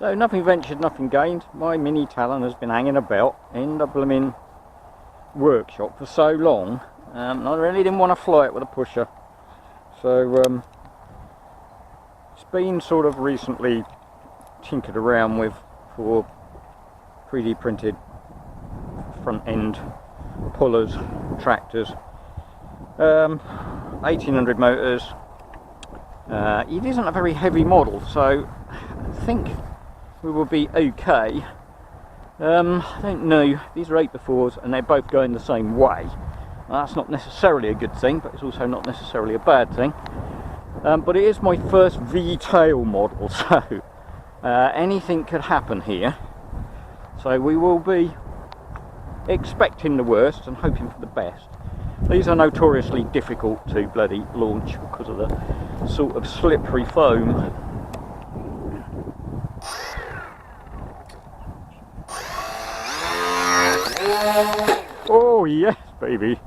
So nothing ventured, nothing gained. My mini Talon has been hanging about in the blooming workshop for so long, and I really didn't want to fly it with a pusher. So it's been sort of recently tinkered around with for 3D printed front end pullers, tractors, 1800 motors. It isn't a very heavy model, so I think we will be okay. I don't know, these are 8x4s and they're both going the same way. Now, that's not necessarily a good thing, but it's also not necessarily a bad thing. But it is my first V-tail model, so anything could happen here. So we will be expecting the worst and hoping for the best. These are notoriously difficult to bloody launch because of the sort of slippery foam. Oh yes, baby.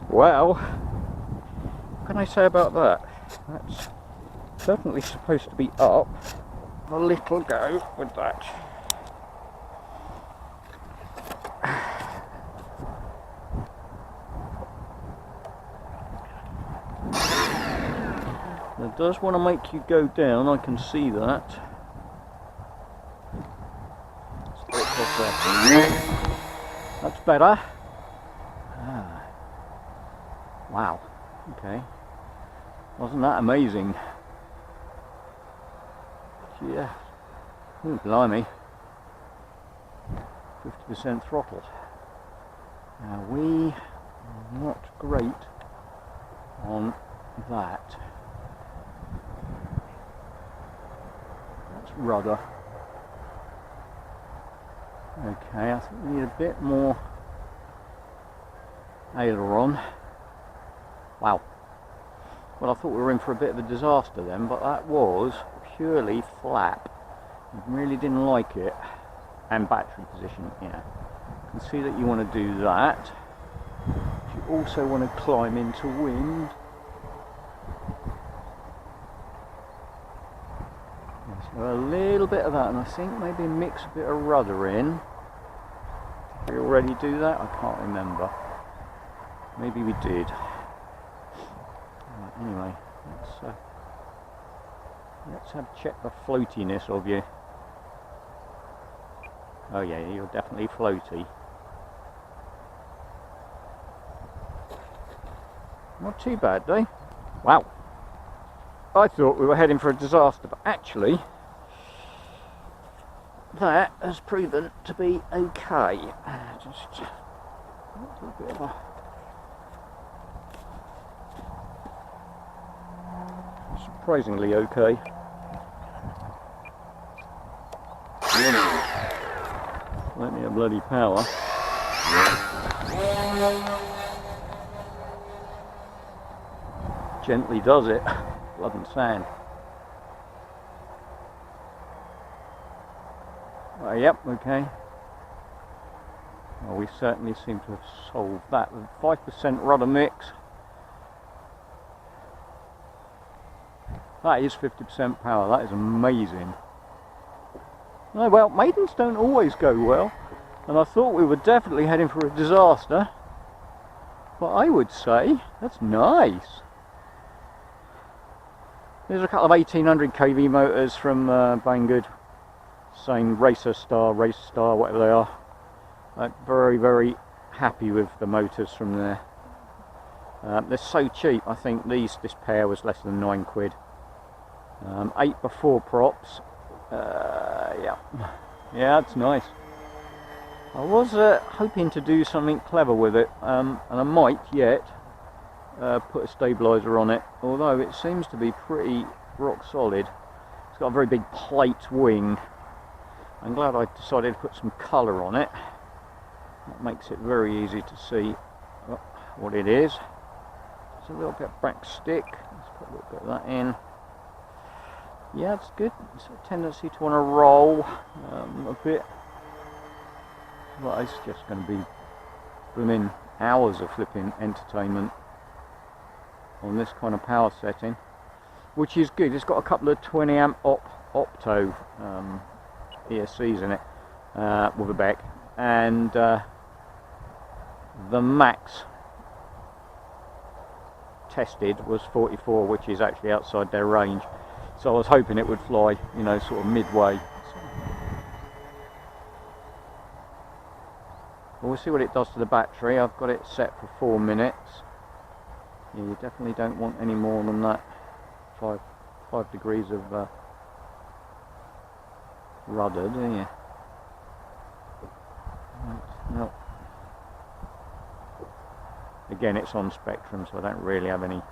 Well, what can I say about that? That's definitely supposed to be up. A little go with that. It does want to make you go down, I can see that. That's better. Ah. Wow. Okay. Wasn't that amazing? Yeah. Ooh, blimey. 50% throttle. Now we are not great on that. That's rudder. Okay, I think we need a bit more aileron. Wow. Well, I thought we were in for a bit of a disaster then, but that was purely flap. I really didn't like it. And battery position, yeah. You can see that you want to do that. You also want to climb into wind. So a little bit of that, and I think maybe mix a bit of rudder in. Did we already do that? I can't remember. Maybe we did. Right, anyway, let's have check the floatiness of you. Oh yeah, you're definitely floaty. Not too bad, though. Wow. I thought we were heading for a disaster, but actually that has proven to be okay. Just a bit of a surprisingly okay. Plenty of bloody power. Gently does it. Blood and sand. Yep, okay. Well, we certainly seem to have solved that with 5% rudder mix. That is 50% power. That is amazing. Oh, well, Maidens don't always go well, and I thought we were definitely heading for a disaster. But I would say that's nice. There's a couple of 1800 kV motors from Banggood, same Racer Star, Race Star, whatever they are. Very, very happy with the motors from there. They're so cheap. I think this pair was less than £9. 8x4 props. Yeah, that's nice. I was hoping to do something clever with it, and I might yet. Put a stabilizer on it, although it seems to be pretty rock solid. It's got a very big plate wing. I'm glad I decided to put some colour on it. That makes it very easy to see what it is. It's a little bit of back stick. Let's put a little bit of that in. Yeah, it's good. It's a tendency to want to roll a bit. Well, it's just going to be blooming hours of flipping entertainment on this kind of power setting, which is good. It's got a couple of 20 amp op opto ESCs in it with a Beck, and the max tested was 44, which is actually outside their range. So I was hoping it would fly, you know, sort of midway. We'll see what it does to the battery. I've got it set for 4 minutes. Yeah, you definitely don't want any more than that. 5 degrees of rudder, do you? No. Again, it's on Spectrum, so I don't really have any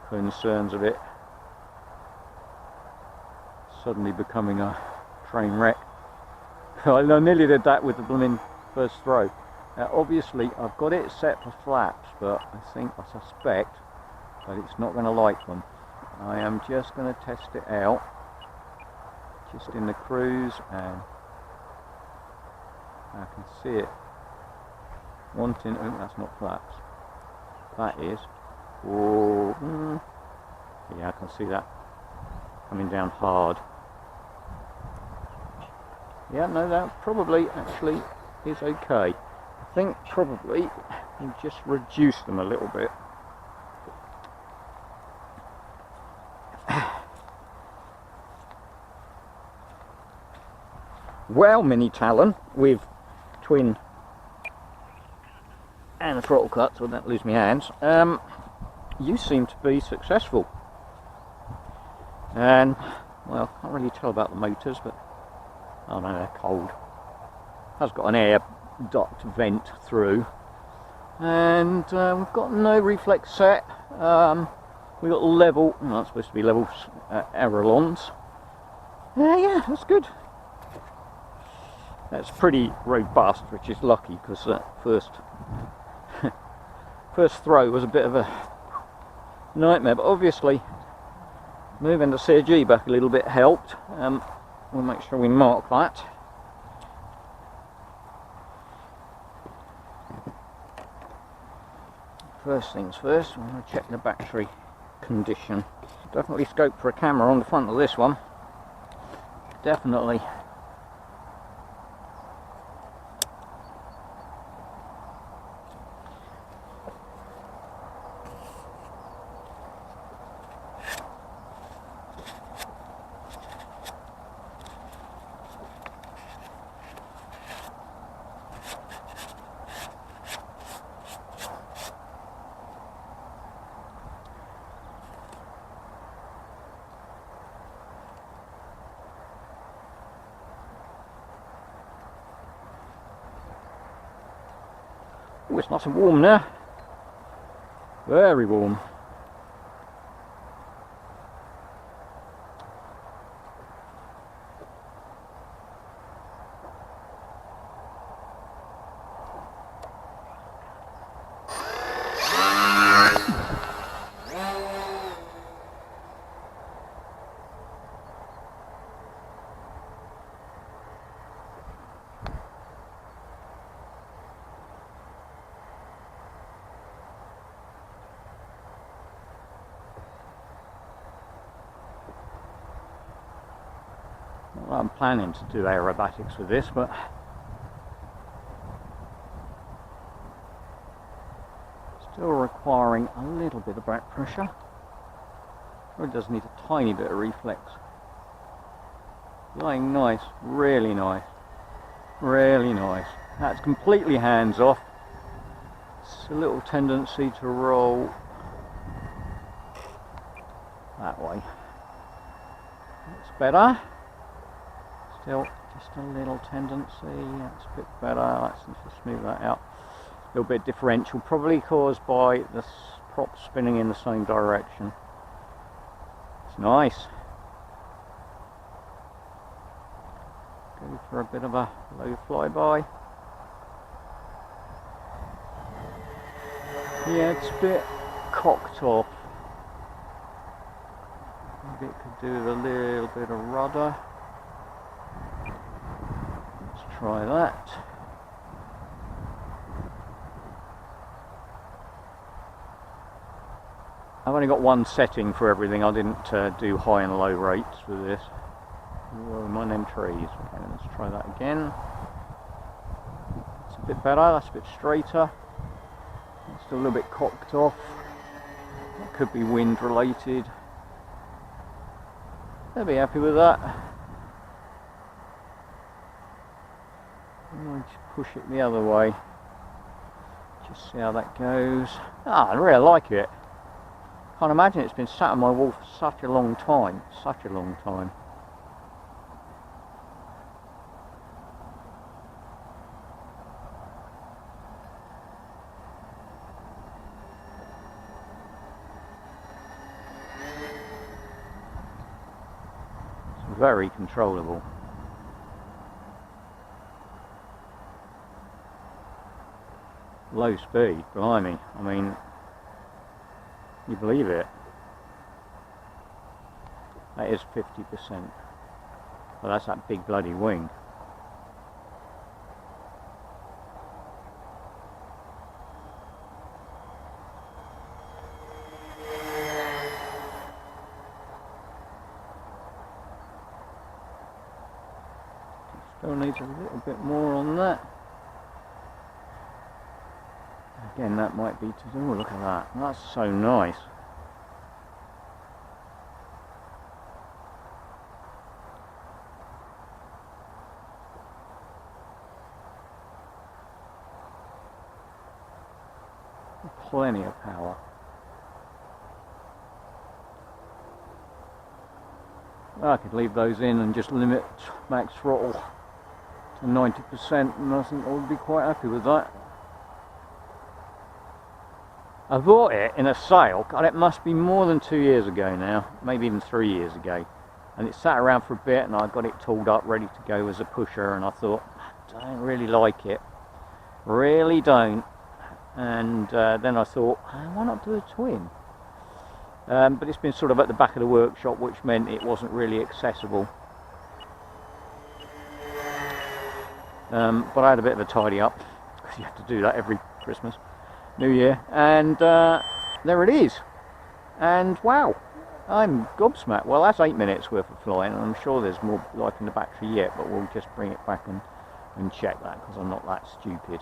concerns of it suddenly becoming a train wreck. I nearly did that with the blooming first throw. Obviously, I've got it set for flaps, but I suspect that it's not going to like them. I am just going to test it out, just in the cruise, and I can see it wanting. Oh, that's not flaps. That is. Oh, yeah, I can see that coming down hard. Yeah, no, that probably actually is okay. I think probably you just reduce them a little bit. Well, mini Talon with twin and a throttle cut, so I don't lose my hands. You seem to be successful, and well, I can't really tell about the motors, but oh no, they're cold. Has got an air duct vent through, and we've got no reflex set. We've got level, well, that's supposed to be level ailerons. Yeah, that's good. That's pretty robust, which is lucky, because that first throw was a bit of a nightmare, but obviously moving the CG back a little bit helped. We'll make sure we mark that. First things first, I'm going to check the battery condition. Definitely scope for a camera on the front of this one. Definitely. Oh, it's nice and warm now. Very warm. Well, I'm planning to do aerobatics with this, but still requiring a little bit of back pressure. It does need a tiny bit of reflex. Flying nice, really nice, really nice. That's completely hands off. It's a little tendency to roll that way. It's better. Still just a little tendency. That's a bit better. Let's just smooth that out. A little bit differential, probably caused by the prop spinning in the same direction. It's nice. Go for a bit of a low flyby. Yeah, it's a bit cocked off. Maybe it could do with a little bit of rudder. Let's try that. I've only got one setting for everything. I didn't do high and low rates with this. Where am I in them trees? Okay, let's try that again. It's a bit better, that's a bit straighter. It's still a little bit cocked off. It could be wind related. I'll be happy with that. I'll just push it the other way. Just see how that goes. I really like it. Can't imagine it's been sat on my wall for such a long time. Such a long time. It's very controllable. Low speed, blimey. I mean, you believe it? That is 50%. Well, that's that big bloody wing. Still needs a little bit more on that. Again, that might be to do. Oh, look at that. That's so nice. Plenty of power. I could leave those in and just limit max throttle to 90%, and I think I would be quite happy with that. I bought it in a sale. God, it must be more than 2 years ago now, maybe even 3 years ago, and it sat around for a bit and I got it tooled up ready to go as a pusher, and I thought, I don't really like it, really don't. And then I thought, why not do a twin? But it's been sort of at the back of the workshop, which meant it wasn't really accessible. But I had a bit of a tidy up, because you have to do that every Christmas, New Year, and there it is. And wow, I'm gobsmacked. Well, that's 8 minutes worth of flying, and I'm sure there's more life in the battery yet, but we'll just bring it back and check that, because I'm not that stupid.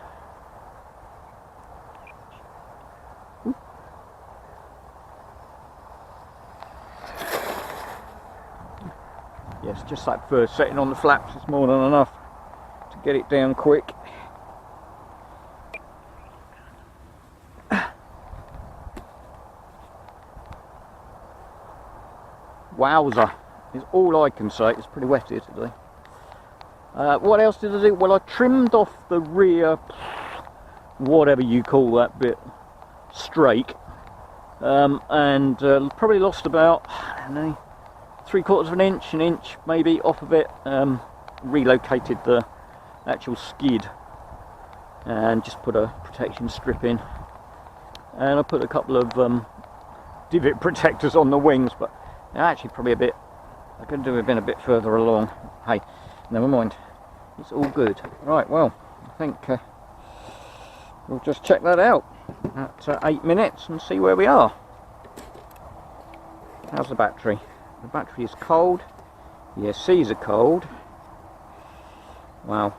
Yes, just that first setting on the flaps is more than enough to get it down quick. Wowza, is all I can say. It's pretty wet here today. What else did I do? Well, I trimmed off the rear, whatever you call that bit, strake, and probably lost about, I don't know, 3/4 of an inch maybe off of it. Relocated the actual skid and just put a protection strip in, and I put a couple of divot protectors on the wings, but actually probably a bit, I could do have been a bit further along. Hey, never mind, it's all good. Right, well, I think we'll just check that out at 8 minutes and see where we are. How's the battery? The battery is cold. The ESCs are cold. Wow.